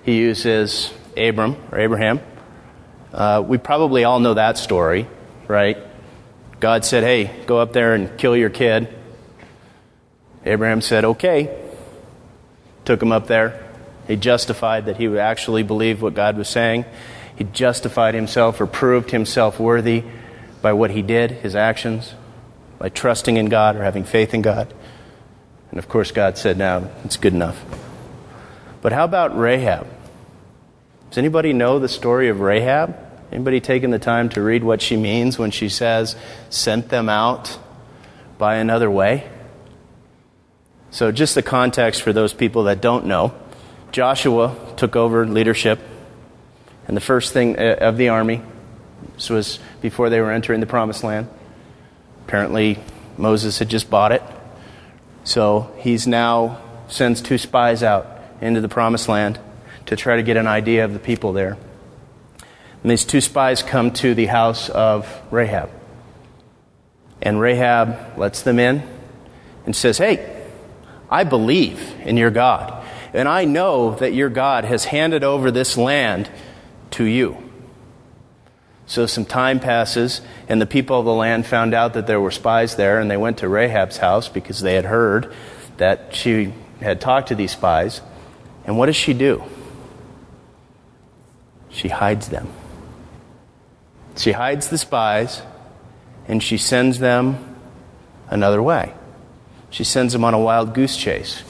he uses Abraham. We probably all know that story, right? God said, hey, go up there and kill your kid. Abraham said, okay. Took him up there. He justified that he would actually believe what God was saying. He justified himself or proved himself worthy by what he did, his actions, by trusting in God or having faith in God. And of course God said, no, it's good enough. But how about Rahab? Does anybody know the story of Rahab? Anybody taken the time to read what she means when she says, sent them out by another way? So just the context for those people that don't know. Joshua took over leadership, and the first thing of the army, this was before they were entering the promised land. Apparently Moses had just bought it. So he's now sends 2 spies out into the promised land to try to get an idea of the people there. And these 2 spies come to the house of Rahab. And Rahab lets them in and says, hey, I believe in your God. And I know that your God has handed over this land to you. So some time passes, and the people of the land found out that there were spies there, and they went to Rahab's house because they had heard that she had talked to these spies. And what does she do? She hides them. She hides the spies, and she sends them another way. She sends them on a wild goose chase.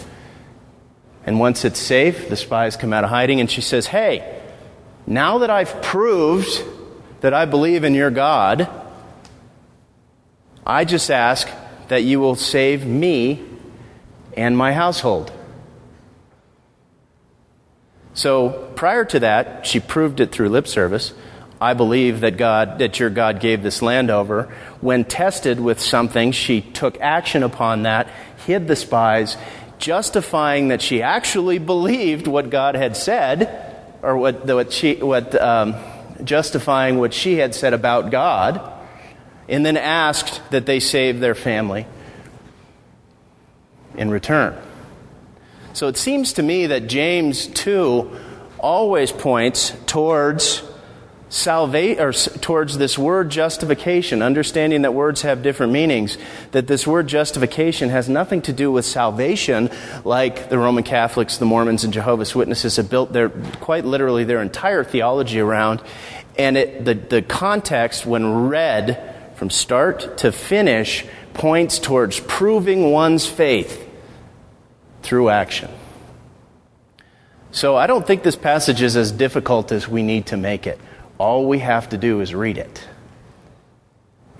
And once it's safe, the spies come out of hiding, and she says, hey, now that I've proved that I believe in your God, I just ask that you will save me and my household. So prior to that, she proved it through lip service. I believe that your God gave this land over. When tested with something, she took action upon that, hid the spies, justifying that she actually believed what God had said, or justifying what she had said about God, and then asked that they save their family in return. So it seems to me that James 2 always points towards towards this word justification, understanding that words have different meanings, that this word justification has nothing to do with salvation like the Roman Catholics, the Mormons, and Jehovah's Witnesses have built quite literally their entire theology around. And the context, when read from start to finish, points towards proving one's faith through action. So I don't think this passage is as difficult as we need to make it. All we have to do is read it.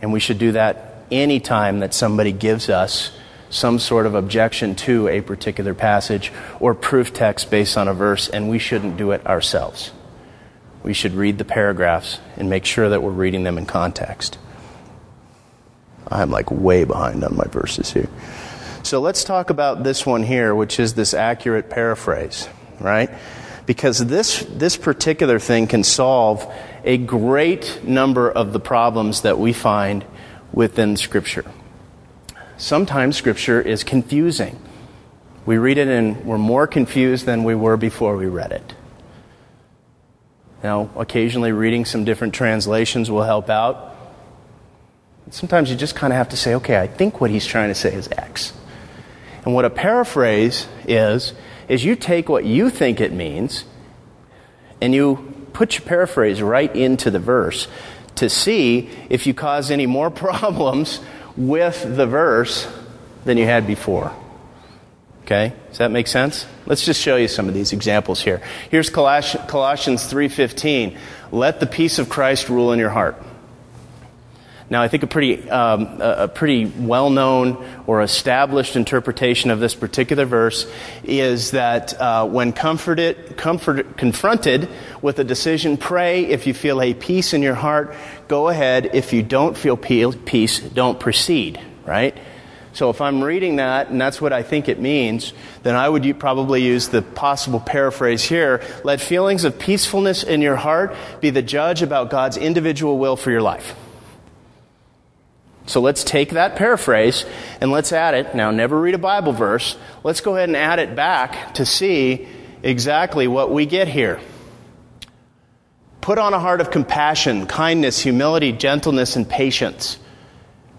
And we should do that any time that somebody gives us some sort of objection to a particular passage or proof text based on a verse, and we shouldn't do it ourselves. We should read the paragraphs and make sure that we're reading them in context. I'm like way behind on my verses here. So let's talk about this one here, which is this accurate paraphrase, right? Because this particular thing can solve a great number of the problems that we find within Scripture. Sometimes Scripture is confusing. We read it and we're more confused than we were before we read it. Now, occasionally reading some different translations will help out. Sometimes you just kind of have to say, okay, I think what he's trying to say is X. And what a paraphrase is you take what you think it means and you put your paraphrase right into the verse to see if you cause any more problems with the verse than you had before. Okay? Does that make sense? Let's just show you some of these examples here. Here's Colossians 3:15. Let the peace of Christ rule in your heart. Now, I think a pretty well-known or established interpretation of this particular verse is that when confronted with a decision, pray. If you feel a peace in your heart, go ahead. If you don't feel peace, don't proceed, right? So if I'm reading that, and that's what I think it means, then I would probably use the possible paraphrase here. Let feelings of peacefulness in your heart be the judge about God's individual will for your life. So let's take that paraphrase and let's add it. Now, never read a Bible verse. Let's go ahead and add it back to see exactly what we get here. Put on a heart of compassion, kindness, humility, gentleness, and patience,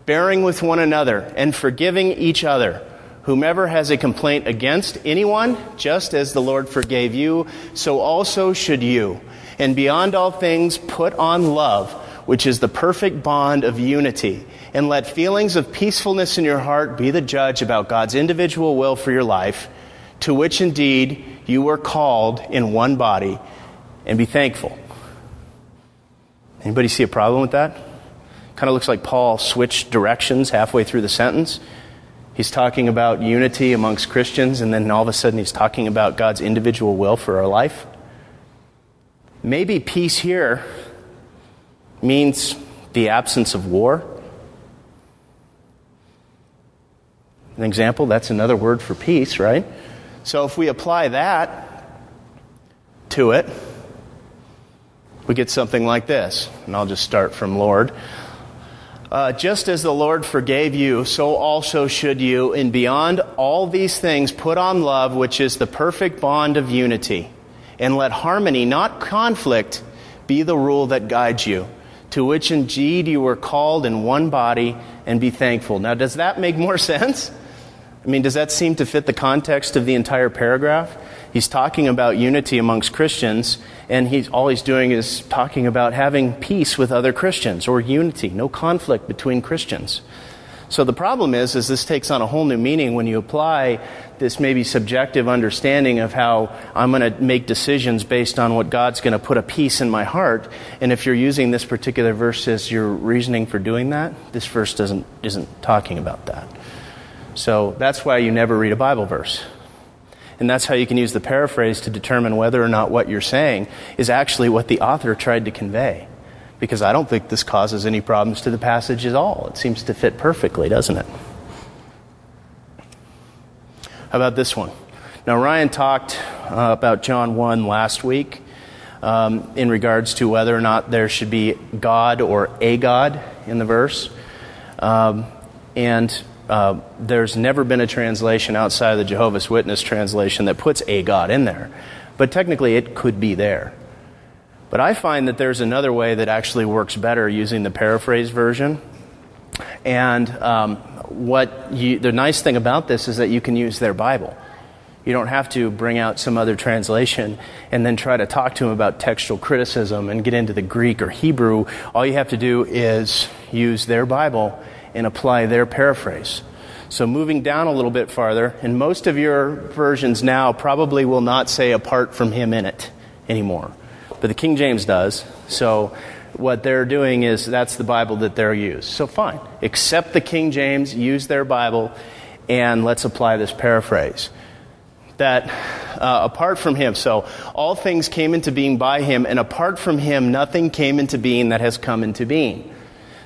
bearing with one another and forgiving each other. Whomever has a complaint against anyone, just as the Lord forgave you, so also should you. And beyond all things, put on love, which is the perfect bond of unity. And let feelings of peacefulness in your heart be the judge about God's individual will for your life, to which indeed you were called in one body, and be thankful. Anybody see a problem with that? Kind of looks like Paul switched directions halfway through the sentence. He's talking about unity amongst Christians, and then all of a sudden he's talking about God's individual will for our life. Maybe peace here means the absence of war. An example, that's another word for peace, right? So if we apply that to it, we get something like this. And I'll just start from Lord. Just as the Lord forgave you, so also should you. And beyond all these things, put on love, which is the perfect bond of unity. And let harmony, not conflict, be the rule that guides you, to which indeed you were called in one body, and be thankful. Now, does that make more sense? I mean, does that seem to fit the context of the entire paragraph? He's talking about unity amongst Christians, and all he's doing is talking about having peace with other Christians, or unity, no conflict between Christians. So the problem is this takes on a whole new meaning when you apply this maybe subjective understanding of how I'm going to make decisions based on what God's going to put a peace in my heart. And if you're using this particular verse as your reasoning for doing that, this verse isn't talking about that. So that's why you never read a Bible verse. And that's how you can use the paraphrase to determine whether or not what you're saying is actually what the author tried to convey. Because I don't think this causes any problems to the passage at all. It seems to fit perfectly, doesn't it? How about this one? Now, Ryan talked about John 1 last week in regards to whether or not there should be God or a God in the verse. There's never been a translation outside of the Jehovah's Witness translation that puts a God in there. But technically it could be there. But I find that there's another way that actually works better using the paraphrase version. And the nice thing about this is that you can use their Bible. You don't have to bring out some other translation and then try to talk to them about textual criticism and get into the Greek or Hebrew. All you have to do is use their Bible and apply their paraphrase. So moving down a little bit farther, and most of your versions now probably will not say apart from him in it anymore. But the King James does. So what they're doing is that's the Bible that they're used. So fine. Accept the King James, use their Bible, and let's apply this paraphrase. That apart from him, so all things came into being by him, and apart from him nothing came into being that has come into being.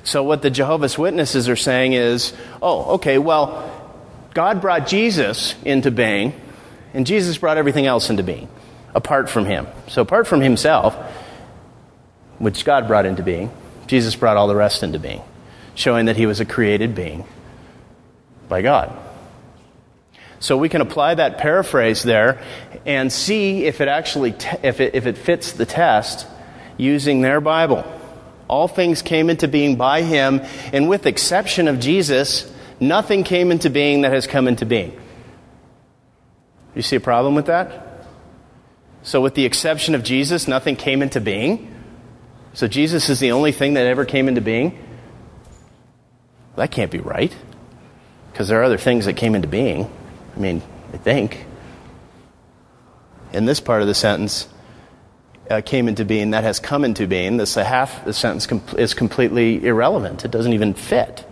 So what the Jehovah's Witnesses are saying is, God brought Jesus into being, and Jesus brought everything else into being, apart from him. So apart from himself, which God brought into being, Jesus brought all the rest into being, showing that he was a created being by God. So we can apply that paraphrase there and see if it actually if it fits the test using their Bible. All things came into being by him, and with exception of Jesus, nothing came into being that has come into being. You see a problem with that? So with the exception of Jesus, nothing came into being? So Jesus is the only thing that ever came into being? That can't be right, because there are other things that came into being. I think. In this part of the sentence, came into being, that has come into being, the sentence is completely irrelevant. It doesn't even fit.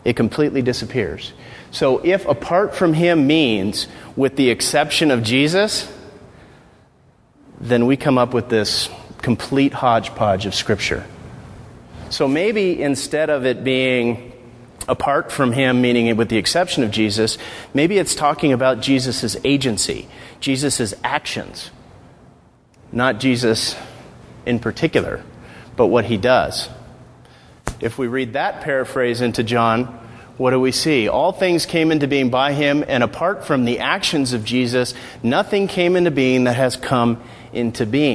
It completely disappears. So if apart from him means with the exception of Jesus, then we come up with this complete hodgepodge of Scripture. So maybe instead of it being apart from him, meaning with the exception of Jesus, maybe it's talking about Jesus' agency, Jesus' actions. Not Jesus in particular, but what he does. If we read that paraphrase into John what do we see? All things came into being by him, and apart from the actions of Jesus, nothing came into being that has come into being.